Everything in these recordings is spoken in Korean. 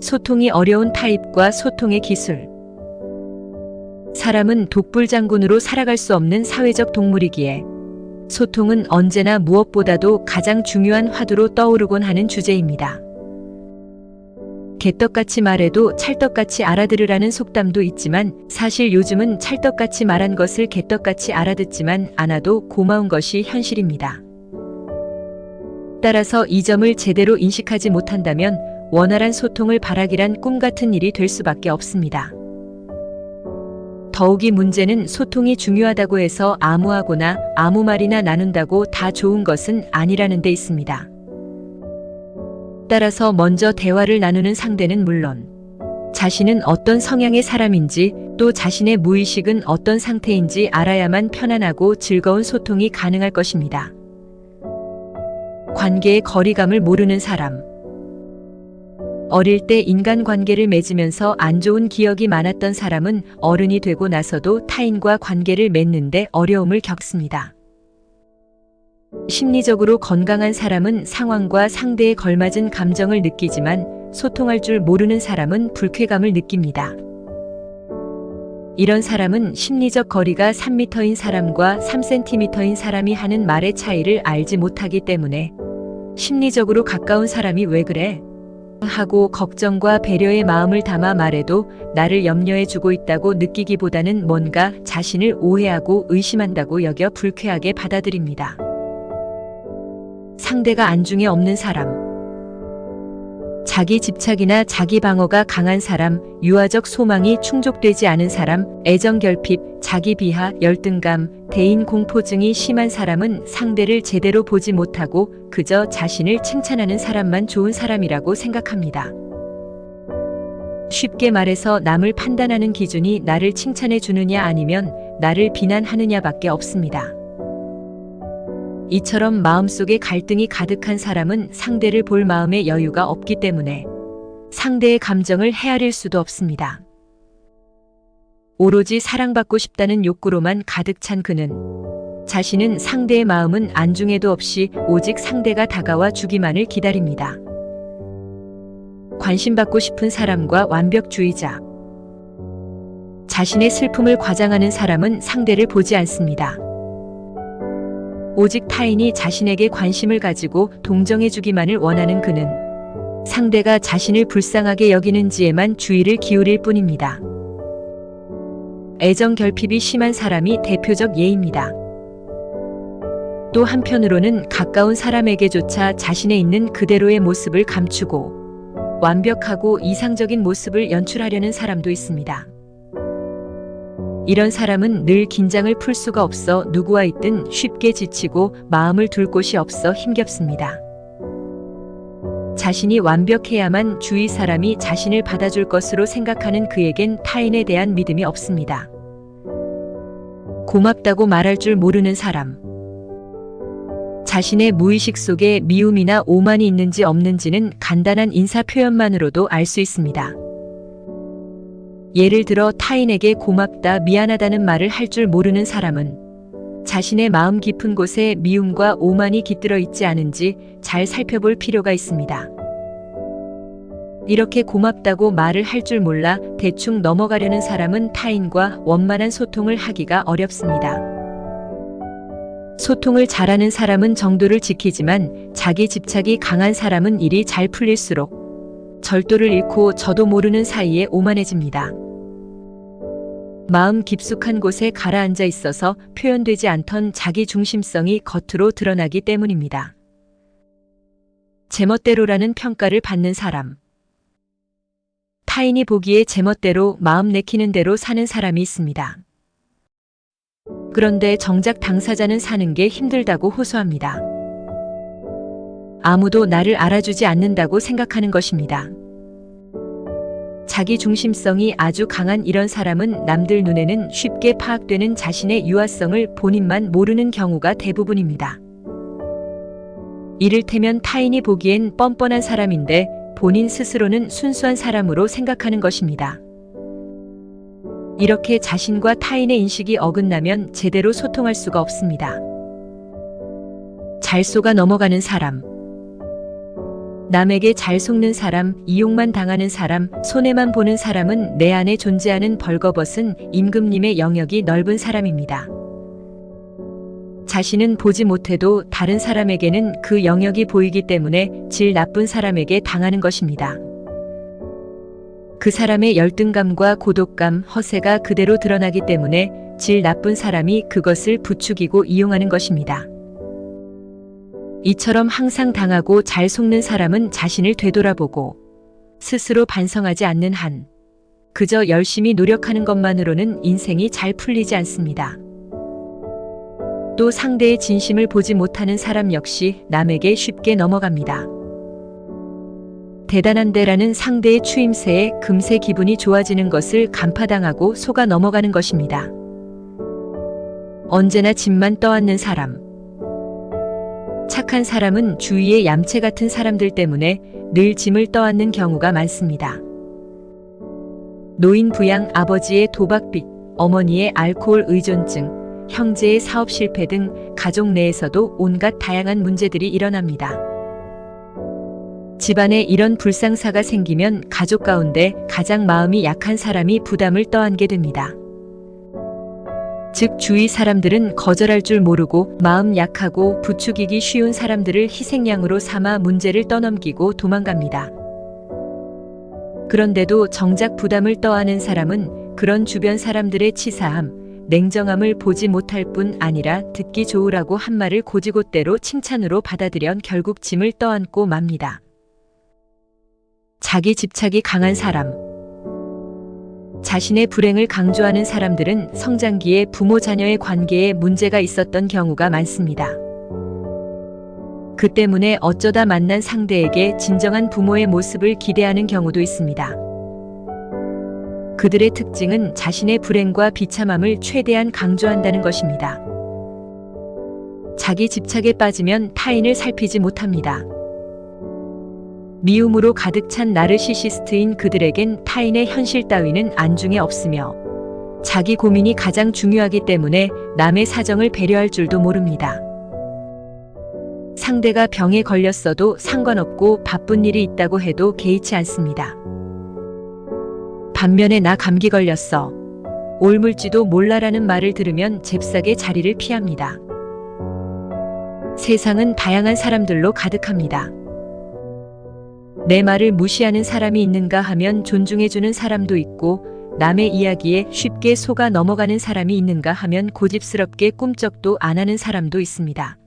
소통이 어려운 타입과 소통의 기술. 사람은 독불장군으로 살아갈 수 없는 사회적 동물이기에 소통은 언제나 무엇보다도 가장 중요한 화두로 떠오르곤 하는 주제입니다. 개떡같이 말해도 찰떡같이 알아들으라는 속담도 있지만 사실 요즘은 찰떡같이 말한 것을 개떡같이 알아듣지만 않아도 고마운 것이 현실입니다. 따라서 이 점을 제대로 인식하지 못한다면 원활한 소통을 바라기란 꿈같은 일이 될 수밖에 없습니다. 더욱이 문제는 소통이 중요하다고 해서 아무하고나 아무 말이나 나눈다고 다 좋은 것은 아니라는 데 있습니다. 따라서 먼저 대화를 나누는 상대는 물론 자신은 어떤 성향의 사람인지 또 자신의 무의식은 어떤 상태인지 알아야만 편안하고 즐거운 소통이 가능할 것입니다. 관계의 거리감을 모르는 사람. 어릴 때 인간관계를 맺으면서 안 좋은 기억이 많았던 사람은 어른이 되고 나서도 타인과 관계를 맺는데 어려움을 겪습니다. 심리적으로 건강한 사람은 상황과 상대에 걸맞은 감정을 느끼지만 소통할 줄 모르는 사람은 불쾌감을 느낍니다. 이런 사람은 심리적 거리가 3m인 사람과 3cm인 사람이 하는 말의 차이를 알지 못하기 때문에 심리적으로 가까운 사람이 왜 그래? 하고 걱정과 배려의 마음을 담아 말해도 나를 염려해 주고 있다고 느끼기보다는 뭔가 자신을 오해하고 의심한다고 여겨 불쾌하게 받아들입니다. 상대가 안중에 없는 사람. 자기 집착이나 자기 방어가 강한 사람, 유아적 소망이 충족되지 않은 사람, 애정 결핍, 자기 비하, 열등감, 대인 공포증이 심한 사람은 상대를 제대로 보지 못하고 그저 자신을 칭찬하는 사람만 좋은 사람이라고 생각합니다. 쉽게 말해서 남을 판단하는 기준이 나를 칭찬해 주느냐 아니면 나를 비난하느냐밖에 없습니다. 이처럼 마음속에 갈등이 가득한 사람은 상대를 볼 마음의 여유가 없기 때문에 상대의 감정을 헤아릴 수도 없습니다. 오로지 사랑받고 싶다는 욕구로만 가득 찬 그는 자신은 상대의 마음은 안중에도 없이 오직 상대가 다가와 주기만을 기다립니다. 관심받고 싶은 사람과 완벽주의자. 자신의 슬픔을 과장하는 사람은 상대를 보지 않습니다. 오직 타인이 자신에게 관심을 가지고 동정해주기만을 원하는 그는 상대가 자신을 불쌍하게 여기는지에만 주의를 기울일 뿐입니다. 애정 결핍이 심한 사람이 대표적 예입니다. 또 한편으로는 가까운 사람에게조차 자신의 있는 그대로의 모습을 감추고 완벽하고 이상적인 모습을 연출하려는 사람도 있습니다. 이런 사람은 늘 긴장을 풀 수가 없어 누구와 있든 쉽게 지치고 마음을 둘 곳이 없어 힘겹습니다. 자신이 완벽해야만 주위 사람이 자신을 받아줄 것으로 생각하는 그에겐 타인에 대한 믿음이 없습니다. 고맙다고 말할 줄 모르는 사람. 자신의 무의식 속에 미움이나 오만이 있는지 없는지는 간단한 인사 표현만으로도 알 수 있습니다. 예를 들어 타인에게 고맙다, 미안하다는 말을 할 줄 모르는 사람은 자신의 마음 깊은 곳에 미움과 오만이 깃들어 있지 않은지 잘 살펴볼 필요가 있습니다. 이렇게 고맙다고 말을 할 줄 몰라 대충 넘어가려는 사람은 타인과 원만한 소통을 하기가 어렵습니다. 소통을 잘하는 사람은 정도를 지키지만 자기 집착이 강한 사람은 일이 잘 풀릴수록 절도를 잃고 저도 모르는 사이에 오만해집니다. 마음 깊숙한 곳에 가라앉아 있어서 표현되지 않던 자기 중심성이 겉으로 드러나기 때문입니다. 제멋대로라는 평가를 받는 사람. 타인이 보기에 제멋대로 마음 내키는 대로 사는 사람이 있습니다. 그런데 정작 당사자는 사는 게 힘들다고 호소합니다. 아무도 나를 알아주지 않는다고 생각하는 것입니다. 자기 중심성이 아주 강한 이런 사람은 남들 눈에는 쉽게 파악되는 자신의 유아성을 본인만 모르는 경우가 대부분입니다. 이를테면 타인이 보기엔 뻔뻔한 사람인데 본인 스스로는 순수한 사람으로 생각하는 것입니다. 이렇게 자신과 타인의 인식이 어긋나면 제대로 소통할 수가 없습니다. 잘 속아 넘어가는 사람. 남에게 잘 속는 사람, 이용만 당하는 사람, 손해만 보는 사람은 내 안에 존재하는 벌거벗은 임금님의 영역이 넓은 사람입니다. 자신은 보지 못해도 다른 사람에게는 그 영역이 보이기 때문에 질 나쁜 사람에게 당하는 것입니다. 그 사람의 열등감과 고독감, 허세가 그대로 드러나기 때문에 질 나쁜 사람이 그것을 부추기고 이용하는 것입니다. 이처럼 항상 당하고 잘 속는 사람은 자신을 되돌아보고 스스로 반성하지 않는 한 그저 열심히 노력하는 것만으로는 인생이 잘 풀리지 않습니다. 또 상대의 진심을 보지 못하는 사람 역시 남에게 쉽게 넘어갑니다. 대단한데라는 상대의 추임새에 금세 기분이 좋아지는 것을 간파당하고 속아 넘어가는 것입니다. 언제나 짐만 떠안는 사람. 착한 사람은 주위의 얌체 같은 사람들 때문에 늘 짐을 떠안는 경우가 많습니다. 노인 부양, 아버지의 도박빚, 어머니의 알코올 의존증, 형제의 사업 실패 등 가족 내에서도 온갖 다양한 문제들이 일어납니다. 집안에 이런 불상사가 생기면 가족 가운데 가장 마음이 약한 사람이 부담을 떠안게 됩니다. 즉 주위 사람들은 거절할 줄 모르고 마음 약하고 부추기기 쉬운 사람들을 희생양으로 삼아 문제를 떠넘기고 도망갑니다. 그런데도 정작 부담을 떠안은 사람은 그런 주변 사람들의 치사함, 냉정함을 보지 못할 뿐 아니라 듣기 좋으라고 한 말을 곧이곧대로 칭찬으로 받아들여 결국 짐을 떠안고 맙니다. 자기 집착이 강한 사람. 자신의 불행을 강조하는 사람들은 성장기에 부모 자녀의 관계에 문제가 있었던 경우가 많습니다. 그 때문에 어쩌다 만난 상대에게 진정한 부모의 모습을 기대하는 경우도 있습니다. 그들의 특징은 자신의 불행과 비참함을 최대한 강조한다는 것입니다. 자기 집착에 빠지면 타인을 살피지 못합니다. 미움으로 가득 찬 나르시시스트인 그들에겐 타인의 현실 따위는 안중에 없으며 자기 고민이 가장 중요하기 때문에 남의 사정을 배려할 줄도 모릅니다. 상대가 병에 걸렸어도 상관없고 바쁜 일이 있다고 해도 개의치 않습니다. 반면에 나 감기 걸렸어. 옮을지도 몰라라는 말을 들으면 잽싸게 자리를 피합니다. 세상은 다양한 사람들로 가득합니다. 내 말을 무시하는 사람이 있는가 하면 존중해주는 사람도 있고 남의 이야기에 쉽게 속아 넘어가는 사람이 있는가 하면 고집스럽게 꿈쩍도 안 하는 사람도 있습니다.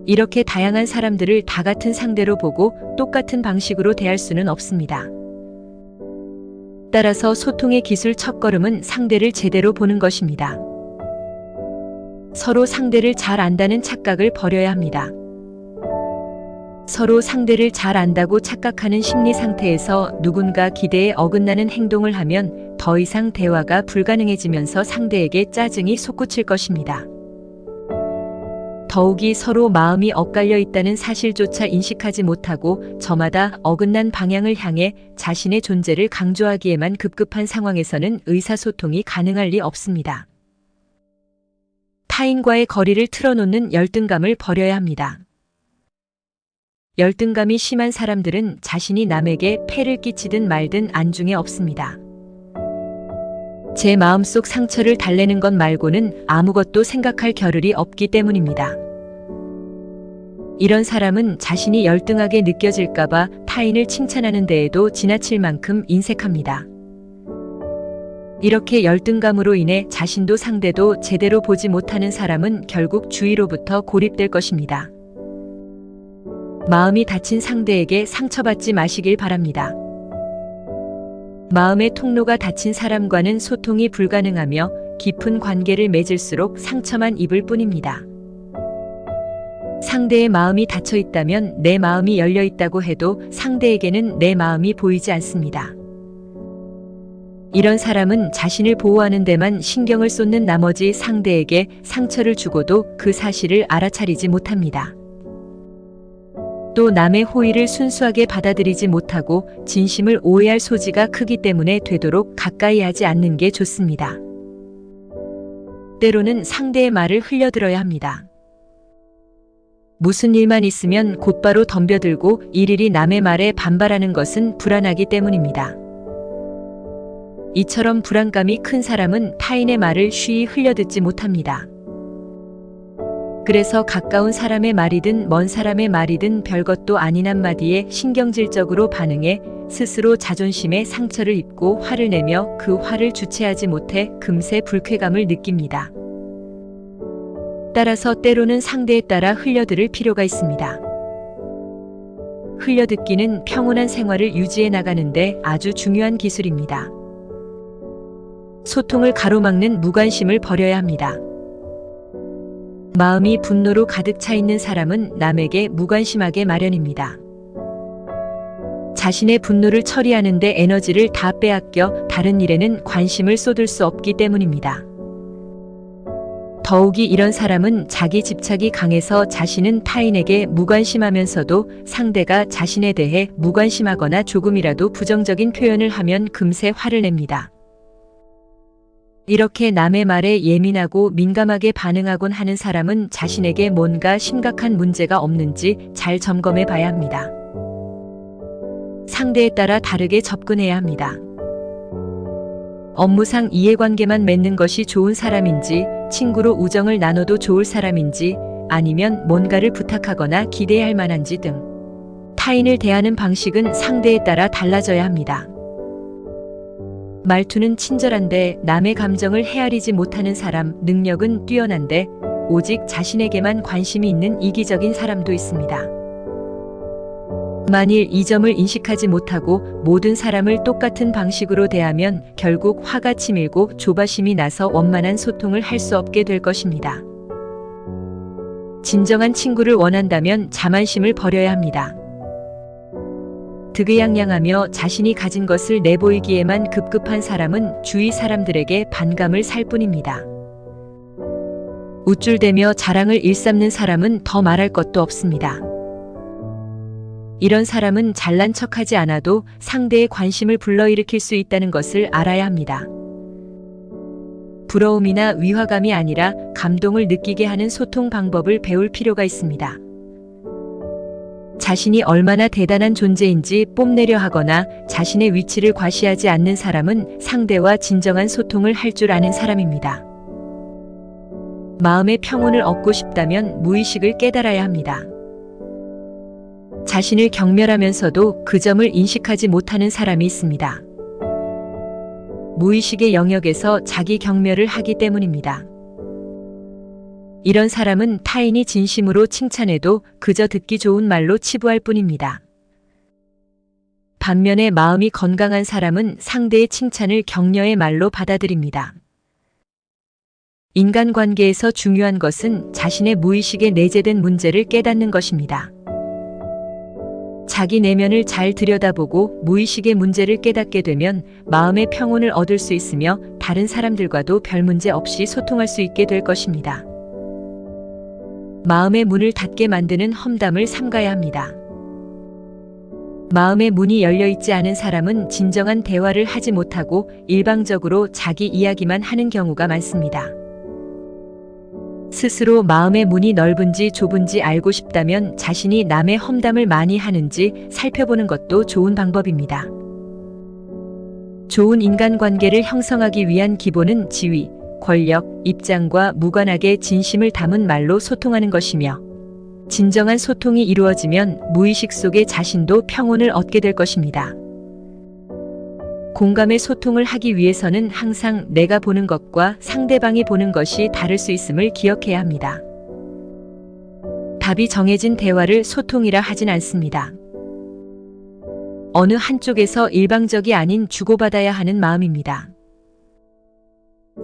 이렇게 다양한 사람들을 다 같은 상대로 보고 똑같은 방식으로 대할 수는 없습니다. 따라서 소통의 기술 첫걸음은 상대를 제대로 보는 것입니다. 서로 상대를 잘 안다는 착각을 버려야 합니다. 서로 상대를 잘 안다고 착각하는 심리 상태에서 누군가 기대에 어긋나는 행동을 하면 더 이상 대화가 불가능해지면서 상대에게 짜증이 솟구칠 것입니다. 더욱이 서로 마음이 엇갈려 있다는 사실조차 인식하지 못하고 저마다 어긋난 방향을 향해 자신의 존재를 강조하기에만 급급한 상황에서는 의사소통이 가능할 리 없습니다. 타인과의 거리를 틀어놓는 열등감을 버려야 합니다. 열등감이 심한 사람들은 자신이 남에게 폐를 끼치든 말든 안중에 없습니다. 제 마음속 상처를 달래는 것 말고는 아무것도 생각할 겨를이 없기 때문입니다. 이런 사람은 자신이 열등하게 느껴질까봐 타인을 칭찬하는 데에도 지나칠 만큼 인색합니다. 이렇게 열등감으로 인해 자신도 상대도 제대로 보지 못하는 사람은 결국 주위로부터 고립될 것입니다. 마음이 다친 상대에게 상처받지 마시길 바랍니다. 마음의 통로가 닫힌 사람과는 소통이 불가능하며 깊은 관계를 맺을수록 상처만 입을 뿐입니다. 상대의 마음이 닫혀 있다면 내 마음이 열려 있다고 해도 상대에게는 내 마음이 보이지 않습니다. 이런 사람은 자신을 보호하는 데만 신경을 쏟는 나머지 상대에게 상처를 주고도 그 사실을 알아차리지 못합니다. 또 남의 호의를 순수하게 받아들이지 못하고 진심을 오해할 소지가 크기 때문에 되도록 가까이 하지 않는 게 좋습니다. 때로는 상대의 말을 흘려들어야 합니다. 무슨 일만 있으면 곧바로 덤벼들고 일일이 남의 말에 반발하는 것은 불안하기 때문입니다. 이처럼 불안감이 큰 사람은 타인의 말을 쉬이 흘려듣지 못합니다. 그래서 가까운 사람의 말이든 먼 사람의 말이든 별것도 아닌 한마디에 신경질적으로 반응해 스스로 자존심에 상처를 입고 화를 내며 그 화를 주체하지 못해 금세 불쾌감을 느낍니다. 따라서 때로는 상대에 따라 흘려들을 필요가 있습니다. 흘려듣기는 평온한 생활을 유지해 나가는데 아주 중요한 기술입니다. 소통을 가로막는 무관심을 버려야 합니다. 마음이 분노로 가득 차 있는 사람은 남에게 무관심하게 마련입니다. 자신의 분노를 처리하는데 에너지를 다 빼앗겨 다른 일에는 관심을 쏟을 수 없기 때문입니다. 더욱이 이런 사람은 자기 집착이 강해서 자신은 타인에게 무관심하면서도 상대가 자신에 대해 무관심하거나 조금이라도 부정적인 표현을 하면 금세 화를 냅니다. 이렇게 남의 말에 예민하고 민감하게 반응하곤 하는 사람은 자신에게 뭔가 심각한 문제가 없는지 잘 점검해 봐야 합니다. 상대에 따라 다르게 접근해야 합니다. 업무상 이해관계만 맺는 것이 좋은 사람인지, 친구로 우정을 나눠도 좋을 사람인지, 아니면 뭔가를 부탁하거나 기대할 만한지 등 타인을 대하는 방식은 상대에 따라 달라져야 합니다. 말투는 친절한데 남의 감정을 헤아리지 못하는 사람, 능력은 뛰어난데 오직 자신에게만 관심이 있는 이기적인 사람도 있습니다. 만일 이 점을 인식하지 못하고 모든 사람을 똑같은 방식으로 대하면 결국 화가 치밀고 조바심이 나서 원만한 소통을 할 수 없게 될 것입니다. 진정한 친구를 원한다면 자만심을 버려야 합니다. 득의양양하며 자신이 가진 것을 내보이기에만 급급한 사람은 주위 사람들에게 반감을 살 뿐입니다. 우쭐대며 자랑을 일삼는 사람은 더 말할 것도 없습니다. 이런 사람은 잘난 척하지 않아도 상대의 관심을 불러일으킬 수 있다는 것을 알아야 합니다. 부러움이나 위화감이 아니라 감동을 느끼게 하는 소통 방법을 배울 필요가 있습니다. 자신이 얼마나 대단한 존재인지 뽐내려 하거나 자신의 위치를 과시하지 않는 사람은 상대와 진정한 소통을 할 줄 아는 사람입니다. 마음의 평온을 얻고 싶다면 무의식을 깨달아야 합니다. 자신을 경멸하면서도 그 점을 인식하지 못하는 사람이 있습니다. 무의식의 영역에서 자기 경멸을 하기 때문입니다. 이런 사람은 타인이 진심으로 칭찬해도 그저 듣기 좋은 말로 치부할 뿐입니다. 반면에 마음이 건강한 사람은 상대의 칭찬을 격려의 말로 받아들입니다. 인간관계에서 중요한 것은 자신의 무의식에 내재된 문제를 깨닫는 것입니다. 자기 내면을 잘 들여다보고 무의식의 문제를 깨닫게 되면 마음의 평온을 얻을 수 있으며 다른 사람들과도 별 문제 없이 소통할 수 있게 될 것입니다. 마음의 문을 닫게 만드는 험담을 삼가야 합니다. 마음의 문이 열려있지 않은 사람은 진정한 대화를 하지 못하고 일방적으로 자기 이야기만 하는 경우가 많습니다. 스스로 마음의 문이 넓은지 좁은지 알고 싶다면 자신이 남의 험담을 많이 하는지 살펴보는 것도 좋은 방법입니다. 좋은 인간관계를 형성하기 위한 기본은 지위, 권력, 입장과 무관하게 진심을 담은 말로 소통하는 것이며 진정한 소통이 이루어지면 무의식 속의 자신도 평온을 얻게 될 것입니다. 공감의 소통을 하기 위해서는 항상 내가 보는 것과 상대방이 보는 것이 다를 수 있음을 기억해야 합니다. 답이 정해진 대화를 소통이라 하진 않습니다. 어느 한쪽에서 일방적이 아닌 주고받아야 하는 마음입니다.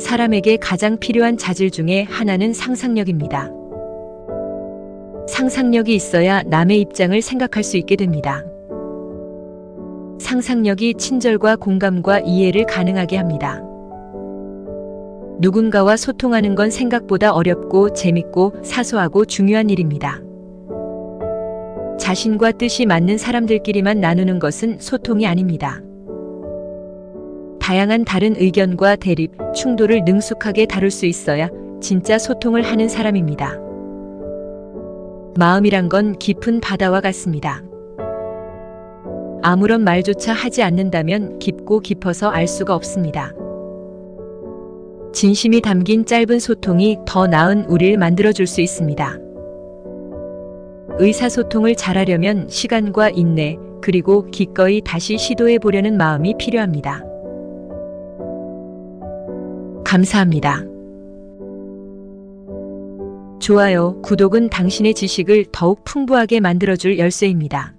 사람에게 가장 필요한 자질 중에 하나는 상상력입니다. 상상력이 있어야 남의 입장을 생각할 수 있게 됩니다. 상상력이 친절과 공감과 이해를 가능하게 합니다. 누군가와 소통하는 건 생각보다 어렵고 재밌고 사소하고 중요한 일입니다. 자신과 뜻이 맞는 사람들끼리만 나누는 것은 소통이 아닙니다. 다양한 다른 의견과 대립, 충돌을 능숙하게 다룰 수 있어야 진짜 소통을 하는 사람입니다. 마음이란 건 깊은 바다와 같습니다. 아무런 말조차 하지 않는다면 깊고 깊어서 알 수가 없습니다. 진심이 담긴 짧은 소통이 더 나은 우리를 만들어줄 수 있습니다. 의사소통을 잘하려면 시간과 인내, 그리고 기꺼이 다시 시도해 보려는 마음이 필요합니다. 감사합니다. 좋아요, 구독은 당신의 지식을 더욱 풍부하게 만들어줄 열쇠입니다.